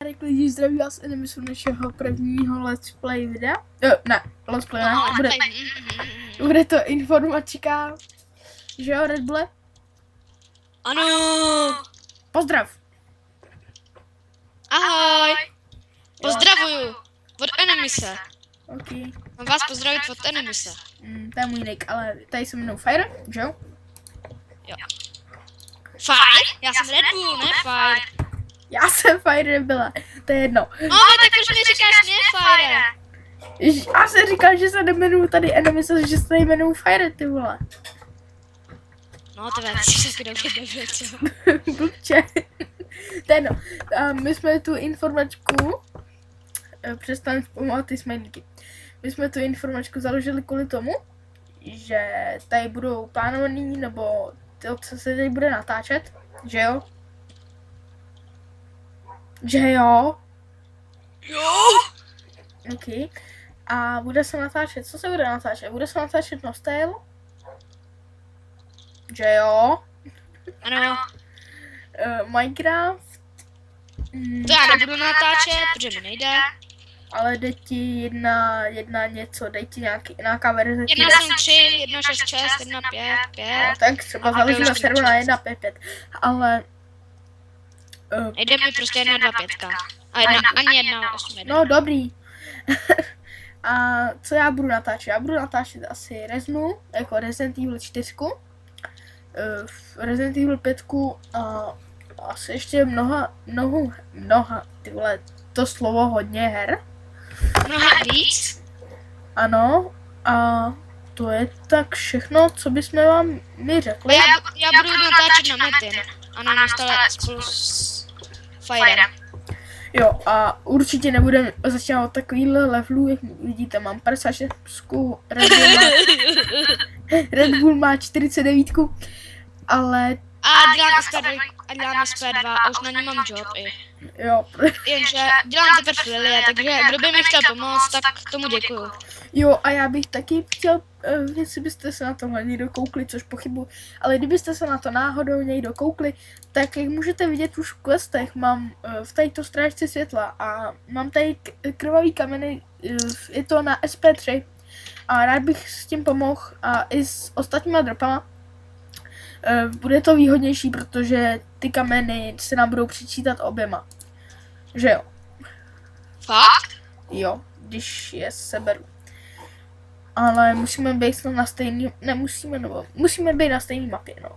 Nazdárek lidi, zdraví vás Enemies našeho prvního let's play videa. Ne, let's play ne, bude to informačka, že jo, Red Bulle? Ano. Pozdrav. Ahoj. Pozdravuju. Od Enemise. OK. Mám vás pozdravit od Enemise. To je můj nick, ale tady se jmenou Fire, že jo? Jo. Fire? Já jsem Red Bull, ne Fire. Já jsem Fire nebyla, to je jedno. No, tak proč mi říkáš mě Fire? Já jsem říkal, že se nejmenuju tady Enemies, že se jmenuju Fire, ty vole. No, to jsi taky dobře nebyl, co? Blbče. To je jedno. A my jsme tu informačku, přestaň vzpomínat ty smajlíky. My jsme tu informačku založili kvůli tomu, že tady budou plánovaný, nebo to, co se tady bude natáčet, že jo? Že jo? Jo. OK. A bude se natáčet, co se bude natáčet? Bude se natáčet Nostale? Že jo? Ano. Minecraft? To já nebudu natáčet, protože mi nejde. Ale dej ti jedna něco, dej ti nějaká verze. 1.7.3, 1.6.6, 1.5.5. No, tak třeba založíme server na 1.5.5. Ale... Nejde mi prostě 1.2.5. A ani 1.8.1. No dobrý. A co já budu natáčet? Já budu natáčet asi Reznu, jako Resident Evil 4. Resident Evil 5 a asi ještě mnoha, ty vole, to slovo hodně her. Mnoha víc? Ano, a to je tak všechno, co bychom vám my řekli. Já budu natáčet na Metin a na Nostale spolu s Firem. Jo, a určitě nebudeme začínat od takovýhle levelů, jak vidíte, mám 56, Red Bull má 49, ale... A dělám SP2 a už na ní mám job i. Jo. Jenže dělám teprve Lilie, takže kdo by mi chtěl pomoct, tak tomu děkuju. Jo, a já bych taky chtěl, jestli byste se na tohle někdo koukli, což pochybuji, ale kdybyste se na to náhodou někdo koukli, tak jak můžete vidět už v questech, mám v této strážce světla a mám tady krvavý kameny, je to na SP3 a rád bych s tím pomohl a i s ostatníma dropama. Bude to výhodnější, protože ty kameny se nám budou přičítat oběma. Že jo? Fakt? Jo, když je seberu. Ale musíme být snad na stejný, nemusíme, nebo musíme být na stejný mapě, no.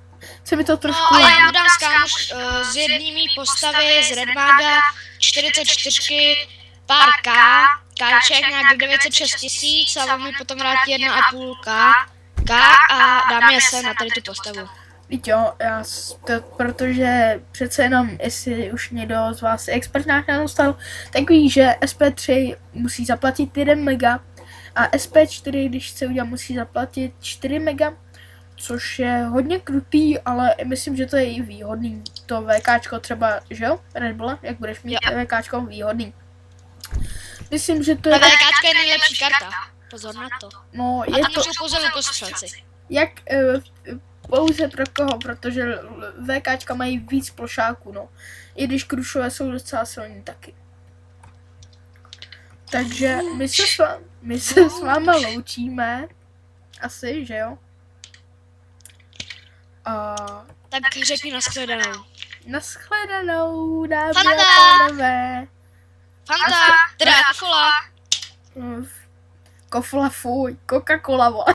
Co mi to trošku... No, ale já mu dám skámoš z jedný mý postavy z Redmaga 44, pár káček nějak 906 tisíc a on mi potom vrátí 1,5 k a dáme je sem na tady tu postavu. Víte jo, protože přece jenom, jestli už někdo z vás je expert na Nostal, tak ví, že SP3 musí zaplatit 1 mega a SP4, když se udělá, musí zaplatit 4 mega, což je hodně krutý, ale myslím, že to je i výhodný. To VKčko třeba, že jo, Red Bull, jak budeš mít VKčko výhodný. Myslím, že to je... A VKčko je nejlepší karta, pozor na to. No, a je tam to... můžou pouze lukostřelci. Jak... pouze pro koho, protože VKčka mají víc plošáků, no. I když krušové jsou docela silní taky. Takže my se s váma loučíme. Asi, že jo? A... Tak řekni nashledanou. Nashledanou, dámy Fanta! a pánové. Fanta, teda Kofola. Kofola fuj, Coca-Cola, vole.